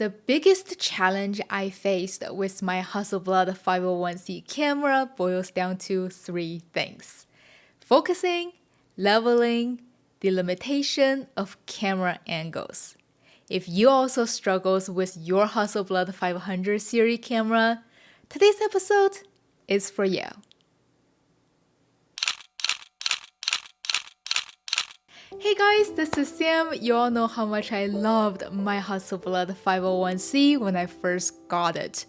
The biggest challenge I faced with my Hasselblad 501c camera boils down to three things: focusing, leveling, the limitation of camera angles. If you also struggles with your Hasselblad 500 series camera, today's episode is for you. Hey guys, this is Sam. You all know how much I loved my Hasselblad 501c when I first got it.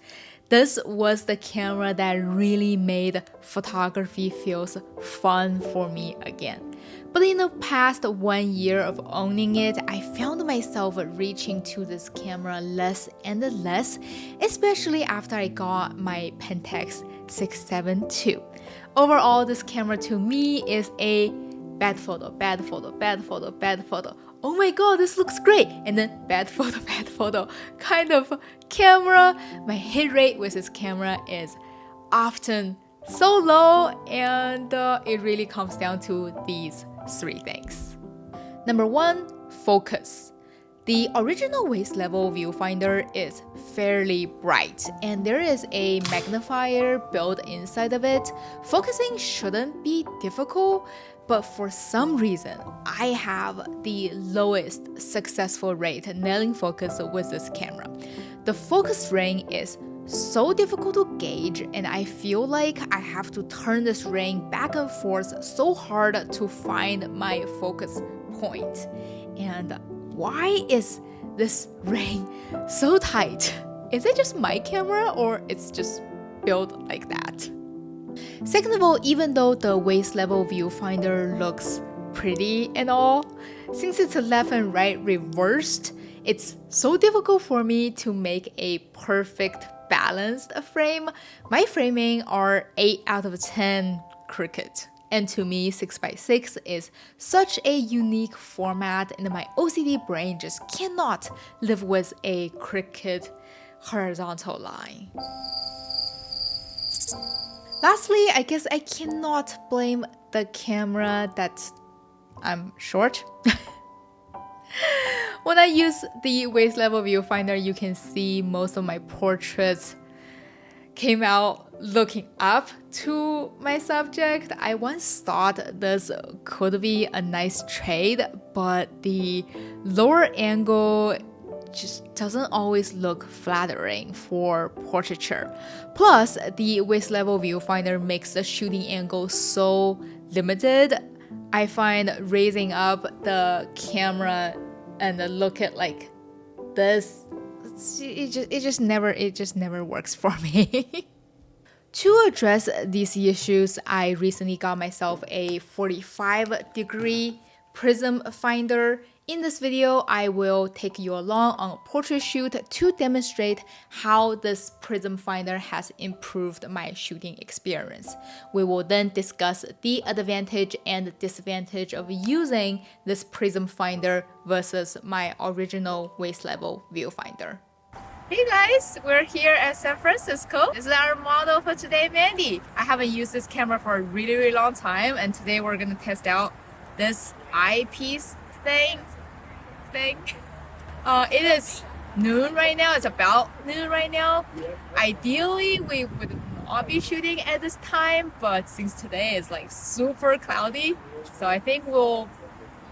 This was the camera that really made photography feels fun for me again. But in the past 1 year of owning it, I found myself reaching to this camera less and less, especially after I got my Pentax 672. Overall, this camera to me is a bad photo, bad photo, bad photo, bad photo. Oh my god, this looks great. And then bad photo kind of camera. My hit rate with this camera is often so low, and it really comes down to these three things. Number one, focus. The original waist level viewfinder is fairly bright, and there is a magnifier built inside of it. Focusing shouldn't be difficult, but for some reason, I have the lowest successful rate nailing focus with this camera. The focus ring is so difficult to gauge, and I feel like I have to turn this ring back and forth so hard to find my focus point. And why is this ring so tight? Is it just my camera, or it's just built like that? Second of all, even though the waist level viewfinder looks pretty and all, since it's left and right reversed, it's so difficult for me to make a perfect balanced frame. My framing are 8 out of 10 crooked. And to me, 6x6 is such a unique format, and my OCD brain just cannot live with a crooked horizontal line. Lastly, I guess I cannot blame the camera that I'm short. When I use the waist level viewfinder, you can see most of my portraits came out looking up to my subject. I once thought this could be a nice trade, but the lower angle just doesn't always look flattering for portraiture. Plus, the waist level viewfinder makes the shooting angle so limited. I find raising up the camera and look at like this, it just never works for me. To address these issues, I recently got myself a 45-degree Prism finder. In this video, I will take you along on a portrait shoot to demonstrate how this Prism finder has improved my shooting experience. We will then discuss the advantage and disadvantage of using this Prism finder versus my original waist level viewfinder. Hey guys, we're here at San Francisco. This is our model for today, Mandy. I haven't used this camera for a really long time, and today we're gonna test out this eyepiece thing. It is noon right now. It's about noon right now. Ideally, we would not be shooting at this time, but since today is like super cloudy, so I think we'll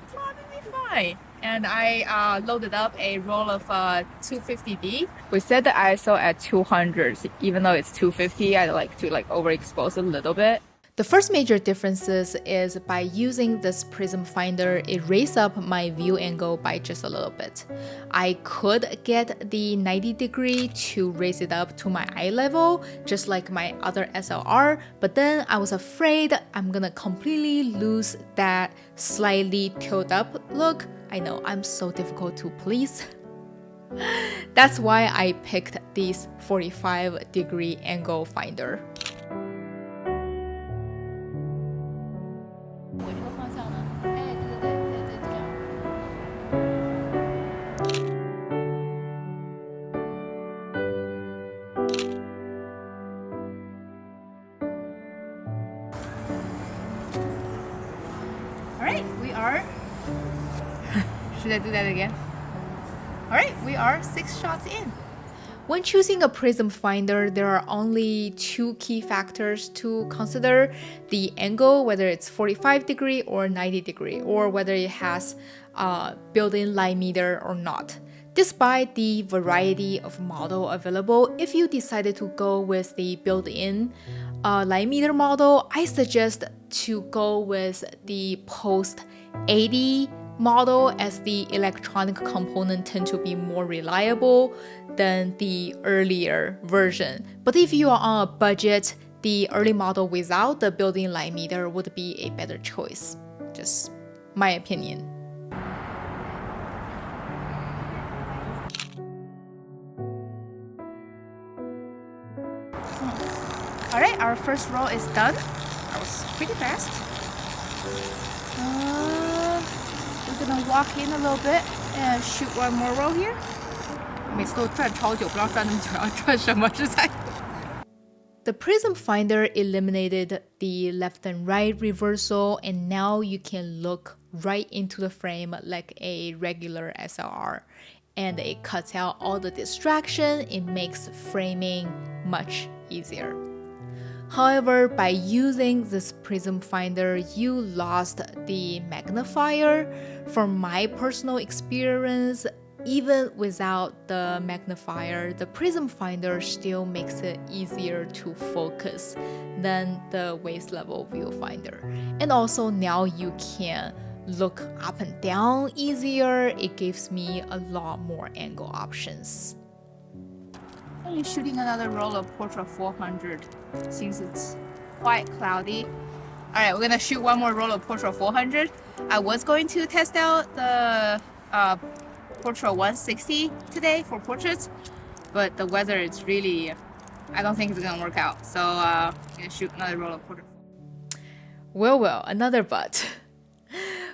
probably be fine. And I loaded up a roll of 250D. We set the ISO at 200, even though it's 250. I like to overexpose a little bit. The first major differences is by using this Prism finder, it raised up my view angle by just a little bit. I could get the 90-degree to raise it up to my eye level, just like my other SLR, but then I was afraid I'm gonna completely lose that slightly tilt up look. I know, I'm so difficult to please. That's why I picked this 45-degree angle finder. Alright, we are. Should I do that again? Alright, we are 6 shots in. When choosing a prism finder, there are only 2 key factors to consider: the angle, whether it's 45° or 90°, or whether it has built-in light meter or not. Despite the variety of model available, if you decided to go with the built-in light meter model, I suggest to go with the post 80 model, as the electronic component tend to be more reliable than the earlier version. But if you are on a budget, the early model without the built-in light meter would be a better choice. Just my opinion. Alright, our first roll is done. That was pretty fast. We're gonna walk in a little bit and shoot one more roll here. 每次都转超久，不知道转那么久要转什么之才。The prism finder eliminated the left and right reversal, and now you can look right into the frame like a regular SLR. And it cuts out all the distraction. It makes framing much easier. However, by using this prism finder, you lost the magnifier. From my personal experience, even without the magnifier, the prism finder still makes it easier to focus than the waist level viewfinder. And also now you can look up and down easier. It gives me a lot more angle options. I'm shooting another roll of Portra 400 since it's quite cloudy. Alright, we're gonna shoot one more roll of Portra 400. I was going to test out the Portra 160 today for portraits, but the weather is really, I don't think it's gonna work out. So I'm gonna shoot another roll of Portra. Well, another but.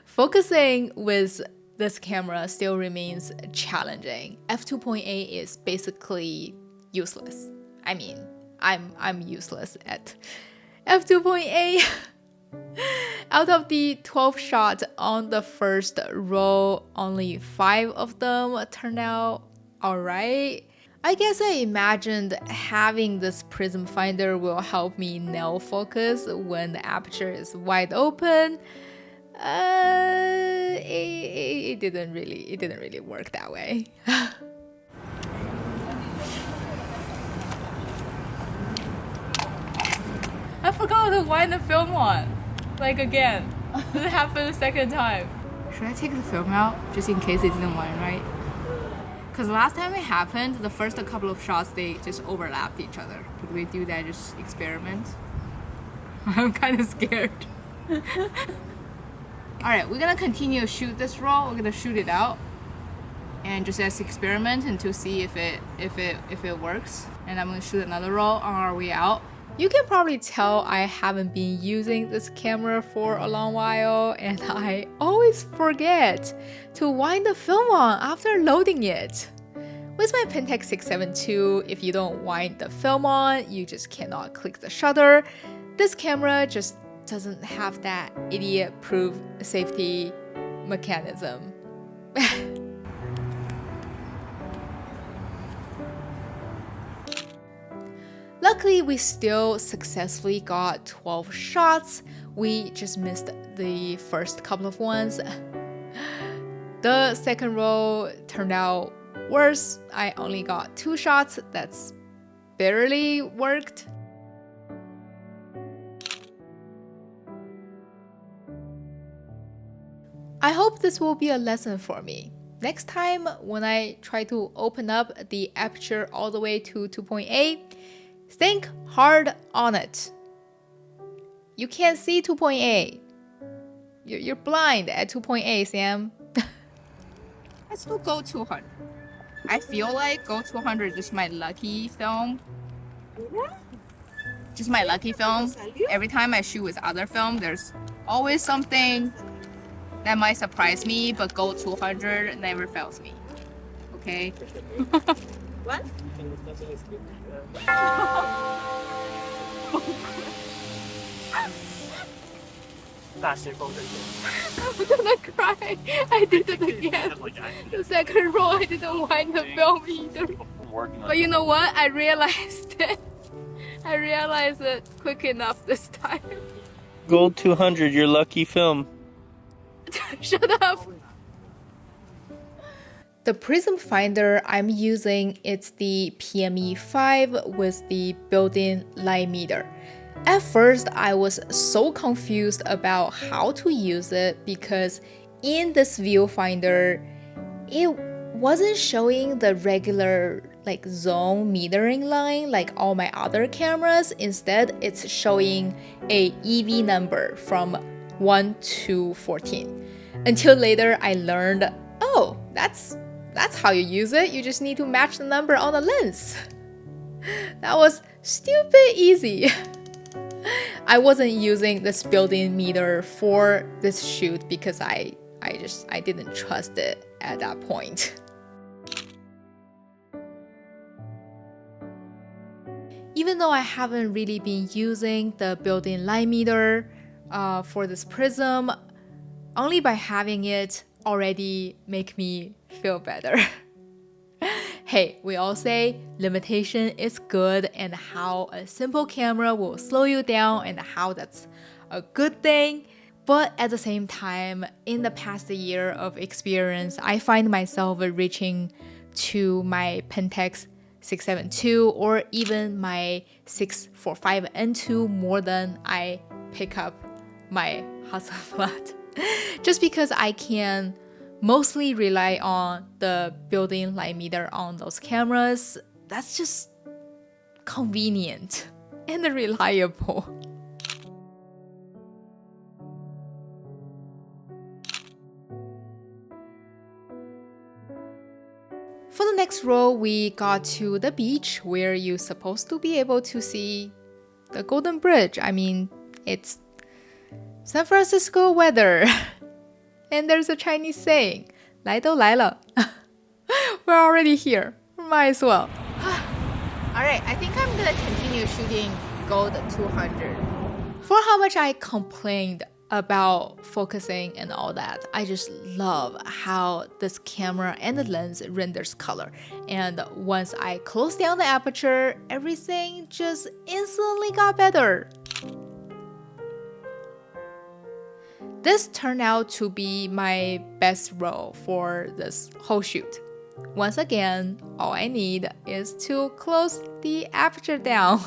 Focusing with this camera still remains challenging. f2.8 is basically useless. I mean, I'm useless at f2.8. Out of the 12 shots on the first roll, only 5 of them turned out alright. I guess I imagined having this prism finder will help me nail focus when the aperture is wide open. It didn't really work that way. I forgot to wind the film on. Like again. It happened the second time. Should I take the film out just in case it didn't wind right? Because last time it happened, the first couple of shots they just overlapped each other. Could we do that just experiment? I'm kind of scared. Alright, we're gonna continue to shoot this roll. We're gonna shoot it out and just as experiment and to see if it works. And I'm gonna shoot another roll on our way out. You can probably tell I haven't been using this camera for a long while, and I always forget to wind the film on after loading it. With my Pentax 672, if you don't wind the film on, you just cannot click the shutter. This camera just doesn't have that idiot-proof safety mechanism. Luckily, we still successfully got 12 shots. We just missed the first couple of ones. The second roll turned out worse. I only got 2 shots. That's barely worked. I hope this will be a lesson for me. Next time, when I try to open up the aperture all the way to 2.8, think hard on it. You can't see 2.8. You're blind at 2.8, Sam. Let's do Go 200. I feel like Go 200 is just my lucky film. Just my lucky film. Every time I shoot with other film, there's always something that might surprise me, but Go 200 never fails me. Okay? What? I'm gonna cry. I did it again. The second row, I didn't wind the film either. But you know what? I realized it. I realized it quick enough this time. Gold 200, your lucky film. Shut up. The Prism finder I'm using, it's the PME5 with the built-in light meter. At first, I was so confused about how to use it because in this viewfinder, it wasn't showing the regular zone metering line like all my other cameras. Instead, it's showing a EV number from 1 to 14. Until later, I learned, oh, that's how you use it. You just need to match the number on the lens. That was stupid easy. I wasn't using this built-in meter for this shoot because I didn't trust it at that point. Even though I haven't really been using the built-in light meter for this Prism, only by having it already make me feel better. Hey, we all say limitation is good and how a simple camera will slow you down and how that's a good thing. But at the same time, in the past year of experience, I find myself reaching to my Pentax 672 or even my 645N2 more than I pick up my Hasselblad. Just because I can mostly rely on the built-in light meter on those cameras, that's just convenient and reliable. For the next row, we got to the beach where you're supposed to be able to see the Golden Bridge. I mean, it's San Francisco weather. And there's a Chinese saying, 来都来了. We're already here. Might as well. Alright, I think I'm gonna continue shooting Gold 200. For how much I complained about focusing and all that, I just love how this camera and the lens renders color. And once I closed down the aperture, everything just instantly got better. This turned out to be my best roll for this whole shoot. Once again, all I need is to close the aperture down.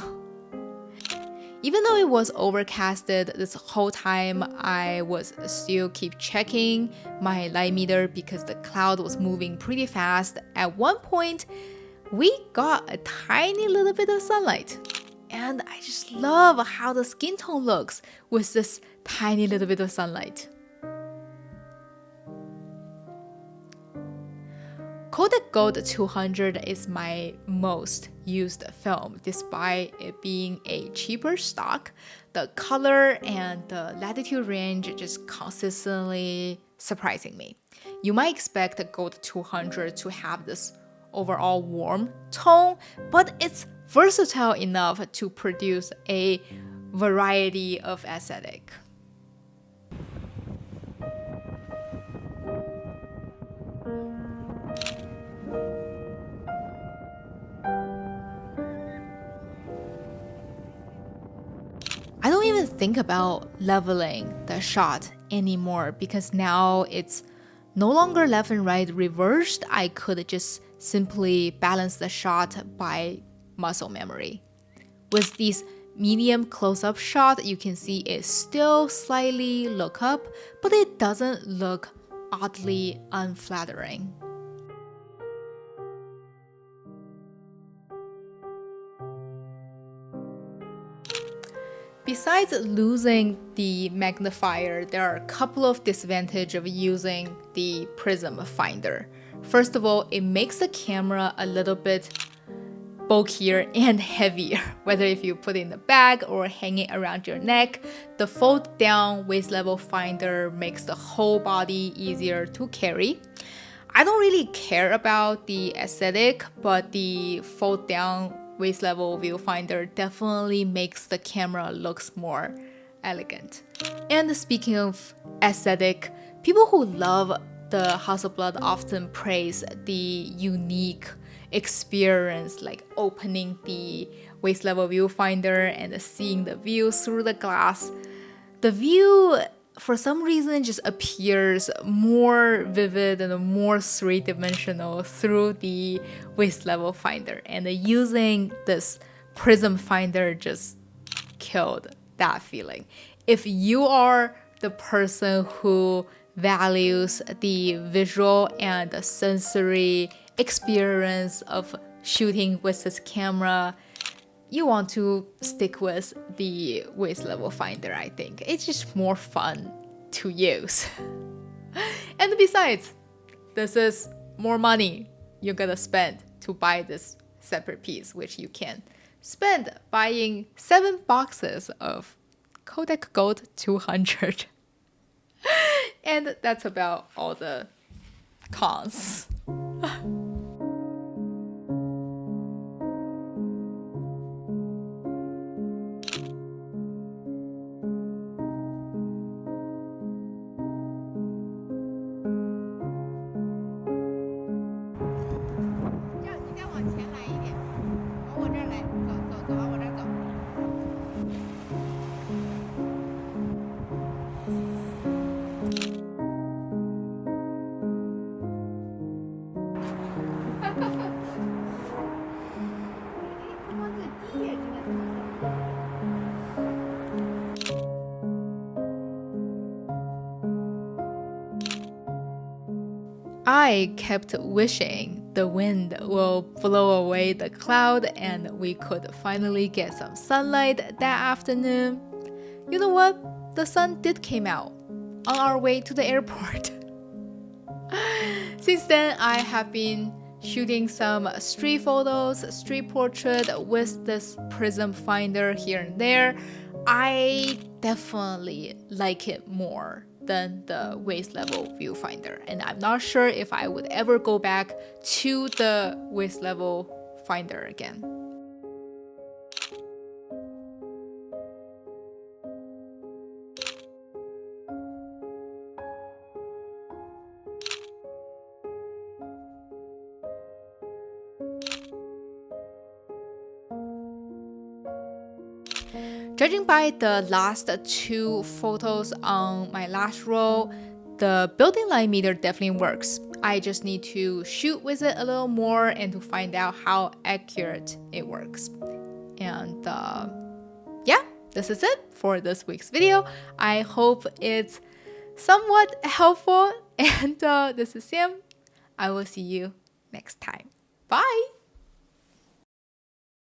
Even though it was overcasted this whole time, I was still keep checking my light meter because the cloud was moving pretty fast. At one point, we got a tiny little bit of sunlight. And I just love how the skin tone looks with this tiny little bit of sunlight. Kodak Gold 200 is my most used film. Despite it being a cheaper stock, the color and the latitude range just consistently surprising me. You might expect the Gold 200 to have this overall warm tone, but it's versatile enough to produce a variety of aesthetic. I don't even think about leveling the shot anymore because now it's no longer left and right reversed. I could just simply balance the shot by muscle memory. With these medium close-up shot, you can see it still slightly look up, but it doesn't look oddly unflattering. Besides losing the magnifier, there are a couple of disadvantages of using the Prism finder. First of all, it makes the camera a little bit bulkier and heavier, whether if you put it in the bag or hang it around your neck. The fold down waist level finder makes the whole body easier to carry. I don't really care about the aesthetic, but the fold down waist level viewfinder definitely makes the camera looks more elegant. And speaking of aesthetic, people who love the Hasselblad often praise the unique experience, like opening the waist level viewfinder and seeing the view through the glass. The view, for some reason, just appears more vivid and more three-dimensional through the waist level finder. And using this Prism finder just killed that feeling. If you are the person who values the visual and the sensory experience of shooting with this camera, you want to stick with the waist level finder, I think. It's just more fun to use. And besides, this is more money you're gonna spend to buy this separate piece, which you can spend buying 7 boxes of Kodak Gold 200. And that's about all the cons. I kept wishing the wind will blow away the cloud and we could finally get some sunlight that afternoon. You know what? The sun did come out on our way to the airport. Since then, I have been shooting some street photos, street portrait with this Prism finder here and there. I definitely like it more than the waist level viewfinder, and I'm not sure if I would ever go back to the waist level finder again. Judging by the last 2 photos on my last roll, the building line meter definitely works. I just need to shoot with it a little more and to find out how accurate it works. And yeah, this is it for this week's video. I hope it's somewhat helpful. And this is Sam. I will see you next time. Bye!